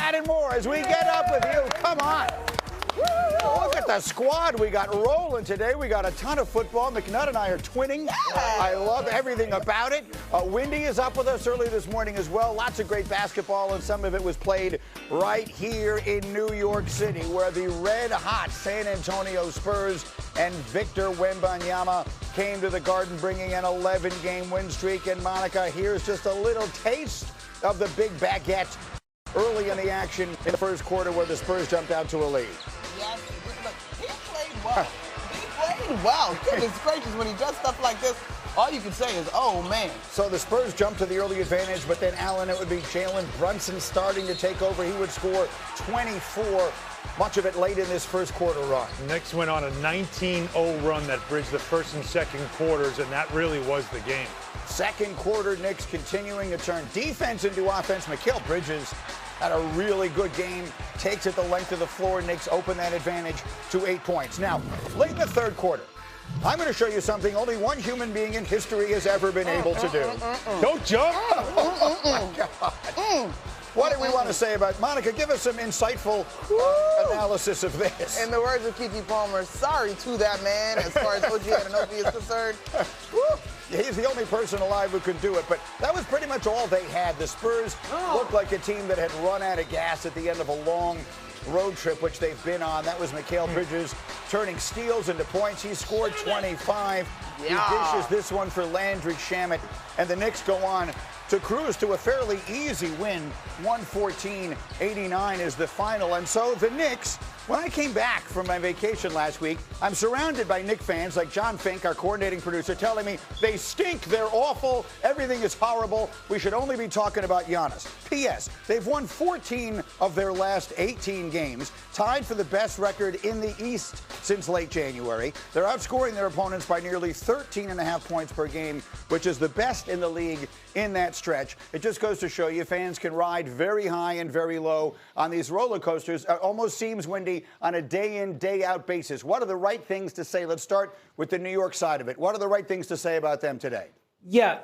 that and more as we get up with you. Come on. Look at the squad we got rolling today. We got a ton of football. McNutt and I are twinning. I love everything about it. Windy is up with us early this morning as well. Lots of great basketball, and some of it was played right here in New York City, where the red-hot San Antonio Spurs and Victor Wembanyama came to the Garden, bringing an 11-game win streak. And Monica, here's just a little taste of the big baguette early in the action in the first quarter, where the Spurs jumped out to a lead. Yes, look, he played well. He played well. Goodness gracious, when he does stuff like this, all you can say is, oh, man. So the Spurs jumped to the early advantage, but then, Alan, it would be Jalen Brunson starting to take over. He would score 24, much of it late in this first quarter run. Knicks went on a 19-0 run that bridged the first and second quarters, and that really was the game. Second quarter, Knicks continuing to turn defense into offense. Mikal Bridges had a really good game, takes it the length of the floor. Knicks open that advantage to 8 points. Now, late in the third quarter, I'm going to show you something only one human being in history has ever been able to do. Don't jump! Oh, my God. What do we want to say about Monica? Give us some insightful analysis of this. In the words of Keke Palmer, sorry to that man as far as OG Anunoby is concerned. He's the only person alive who could do it, but that was pretty much all they had. The Spurs looked like a team that had run out of gas at the end of a long road trip, which they've been on. That was Mikal Bridges turning steals into points. He scored 25. He dishes this one for Landry Shamet, and the Knicks go on to cruise to a fairly easy win. 114-89 is the final. And so the Knicks, when I came back from my vacation last week, I'm surrounded by Knicks fans like John Fink, our coordinating producer, telling me they stink, they're awful, everything is horrible, we should only be talking about Giannis. P.S. They've won 14 of their last 18 games, tied for the best record in the East since late January. They're outscoring their opponents by nearly 13.5 points per game, which is the best in the league in that stretch. It just goes to show you fans can ride very high and very low on these roller coasters. Almost seems, Wendy, on a day-in, day-out basis. What are the right things to say? Let's start with the New York side of it. What are the right things to say about them today? Yeah.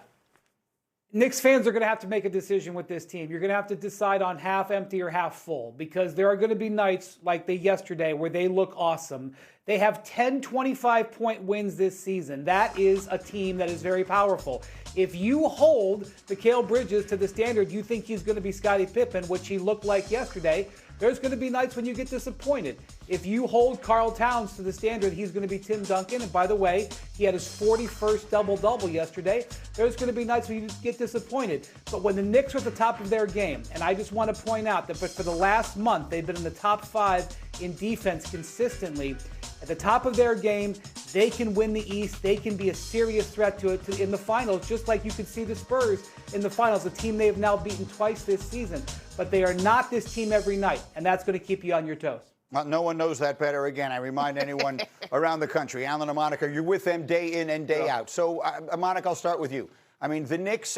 Knicks fans are going to have to make a decision with this team. You're going to have to decide on half empty or half full, because there are going to be nights like yesterday where they look awesome. They have 10 25-point wins this season. That is a team that is very powerful. If you hold Mikal Bridges to the standard you think he's going to be Scottie Pippen, which he looked like yesterday, there's going to be nights when you get disappointed. If you hold Karl Towns to the standard he's going to be Tim Duncan, and by the way, he had his 41st double-double yesterday, there's going to be nights when you just get disappointed. But when the Knicks are at the top of their game, and I just want to point out that for the last month, they've been in the top 5 in defense consistently. At the top of their game, they can win the East. They can be a serious threat to it in the finals, just like you could see the Spurs in the finals, a team they have now beaten twice this season. But they are not this team every night, and that's going to keep you on your toes. Well, no one knows that better. Again, I remind anyone around the country, Alan and Monica, you're with them day in and day out. So, Monica, I'll start with you. I mean, the Knicks,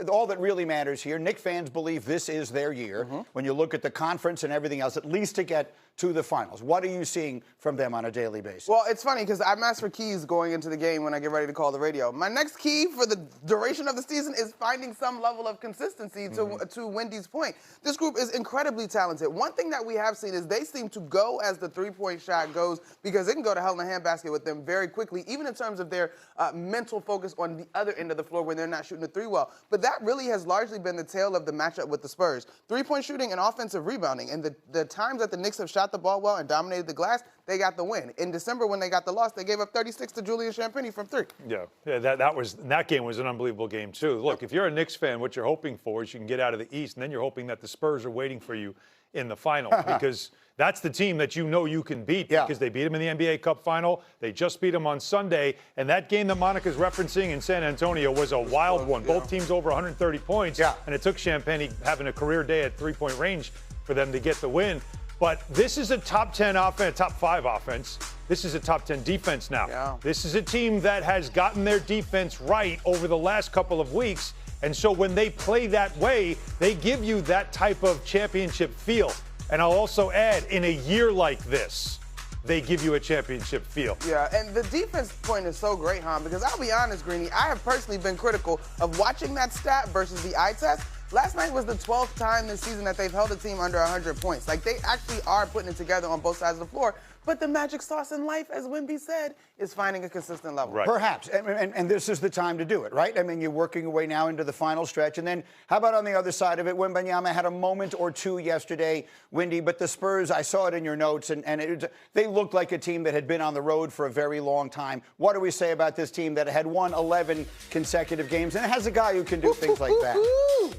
all that really matters here, Knicks fans believe this is their year. When you look at the conference and everything else, at least to get to the finals. What are you seeing from them on a daily basis? Well, it's funny because I'm asked for keys going into the game when I get ready to call the radio. My next key for the duration of the season is finding some level of consistency to Wendy's point. This group is incredibly talented. One thing that we have seen is they seem to go as the three-point shot goes, because it can go to hell in a handbasket with them very quickly, even in terms of their mental focus on the other end of the floor when they're not shooting the three well. But that really has largely been the tale of the matchup with the Spurs. Three-point shooting and offensive rebounding. And the times that the Knicks have shot the ball well and dominated the glass, they got the win. In December, when they got the loss, they gave up 36 to Julian Champagnie from 3. Yeah, that game was an unbelievable game too. Look, if you're a Knicks fan, what you're hoping for is you can get out of the East, and then you're hoping that the Spurs are waiting for you in the final, because that's the team that you know you can beat, because they beat them in the NBA Cup final. They just beat them on Sunday, and that game that Monica's referencing in San Antonio was a wild one. Both teams over 130 points, and it took Champagnie having a career day at three-point range for them to get the win. But this is a top 10 offense, top 5 offense. This is a top 10 defense now. Yeah. This is a team that has gotten their defense right over the last couple of weeks. And so when they play that way, they give you that type of championship feel. And I'll also add, in a year like this, they give you a championship feel. Yeah, and the defense point is so great, Han, because I'll be honest, Greeny, I have personally been critical of watching that stat versus the eye test, Last night was the 12th time this season that they've held a team under 100 points. Like, they actually are putting it together on both sides of the floor. But the magic sauce in life, as Wemby said, is finding a consistent level. Right. Perhaps. And this is the time to do it, right? I mean, you're working your way now into the final stretch. And then how about on the other side of it? Wembanyama had a moment or two yesterday, Windy, but the Spurs, I saw it in your notes, and they looked like a team that had been on the road for a very long time. What do we say about this team that had won 11 consecutive games and it has a guy who can do things like that?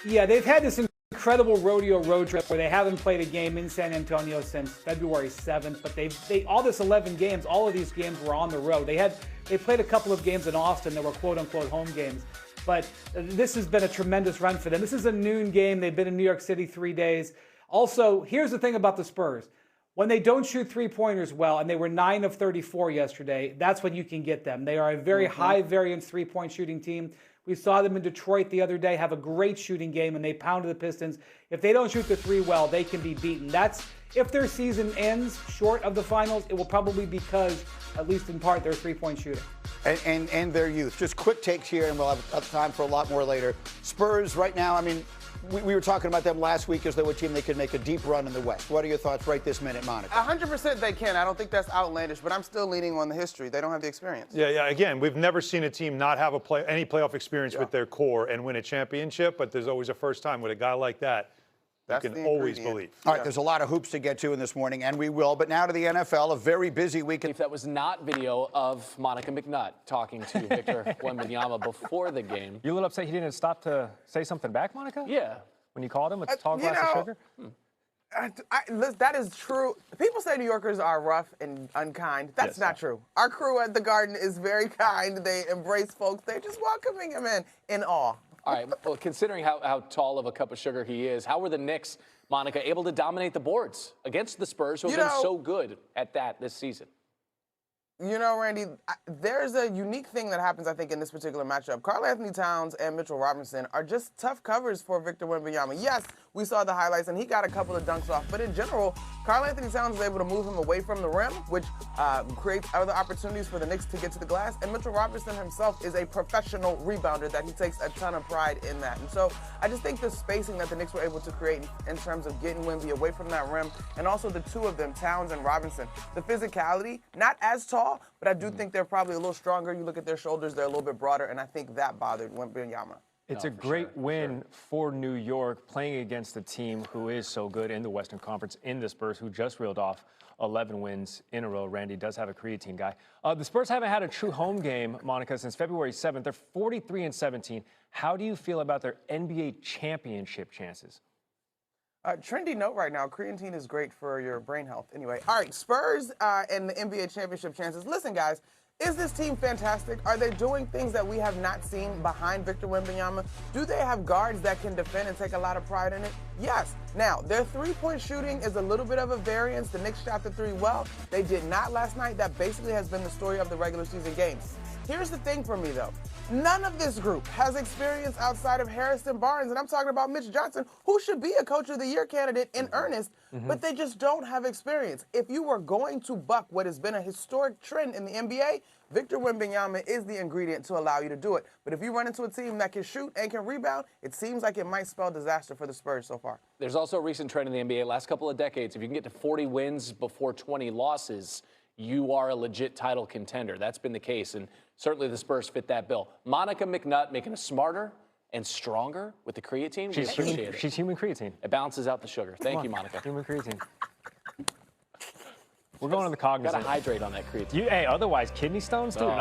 Yeah, they've had this incredible rodeo road trip where they haven't played a game in San Antonio since February 7th. But they all this 11 games, all of these games were on the road. They played a couple of games in Austin that were quote unquote home games. But this has been a tremendous run for them. This is a noon game. They've been in New York City 3 days. Also, here's the thing about the Spurs. When they don't shoot three-pointers well, and they were 9 of 34 yesterday, that's when you can get them. They are a very high-variance three-point shooting team. We saw them in Detroit the other day have a great shooting game, and they pounded the Pistons. If they don't shoot the three well, they can be beaten. That's if their season ends short of the finals, it will probably be because, at least in part, their three-point shooting. And their youth. Just quick takes here, and we'll have time for a lot more later. Spurs right now, I mean, we were talking about them last week as though a team they could make a deep run in the West. What are your thoughts right this minute, Monica? 100% they can. I don't think that's outlandish, but I'm still leaning on the history. They don't have the experience. Yeah. Again, we've never seen a team not have any playoff experience with their core and win a championship, but there's always a first time with a guy like that. That's you can always believe. All right, there's a lot of hoops to get to in this morning, and we will. But now to the NFL, a very busy week. If that was not video of Monica McNutt talking to Victor Wembanyama before the game. You a little upset he didn't stop to say something back, Monica? Yeah. When you called him with the tall glass of sugar? That is true. People say New Yorkers are rough and unkind. That's not true. Our crew at the Garden is very kind. They embrace folks. They're just welcoming him in awe. All right. Well, considering how tall of a cup of sugar he is, how were the Knicks, Monica, able to dominate the boards against the Spurs, who have been so good at that this season? You know, Randy, there's a unique thing that happens, I think, in this particular matchup. Karl Anthony Towns and Mitchell Robinson are just tough covers for Victor Wembanyama. Yes, we saw the highlights, and he got a couple of dunks off. But in general, Karl Anthony Towns was able to move him away from the rim, which creates other opportunities for the Knicks to get to the glass. And Mitchell Robinson himself is a professional rebounder that he takes a ton of pride in that. And so I just think the spacing that the Knicks were able to create in terms of getting Wemby away from that rim, and also the two of them, Towns and Robinson, the physicality, not as tall, but I do think they're probably a little stronger. You look at their shoulders, they're a little bit broader, and I think that bothered Wembanyama. It's a great win for New York, playing against a team who is so good in the Western Conference, in the Spurs, who just reeled off 11 wins in a row. Randy does have a creatine guy. The Spurs haven't had a true home game, Monica, since February 7th. They're 43-17. How do you feel about their NBA championship chances? Trendy note right now, creatine is great for your brain health. Anyway, all right, Spurs and the NBA championship chances. Listen, guys, is this team fantastic? Are they doing things that we have not seen behind Victor Wembanyama? Do they have guards that can defend and take a lot of pride in it? Yes. Now, their three-point shooting is a little bit of a variance. The Knicks shot the three well. They did not last night. That basically has been the story of the regular season games. Here's the thing for me, though. None of this group has experience outside of Harrison Barnes, and I'm talking about Mitch Johnson, who should be a Coach of the Year candidate in earnest, but they just don't have experience. If you were going to buck what has been a historic trend in the NBA, Victor Wembanyama is the ingredient to allow you to do it. But if you run into a team that can shoot and can rebound, it seems like it might spell disaster for the Spurs so far. There's also a recent trend in the NBA, last couple of decades. If you can get to 40 wins before 20 losses, you are a legit title contender. That's been the case, and certainly the Spurs fit that bill. Monica McNutt making us smarter and stronger with the creatine. We appreciate it. She's human creatine. It balances out the sugar. Thank you, Monica. Human creatine. We're going to the cognizant. Got to hydrate on that creatine. Hey, otherwise, kidney stones, dude.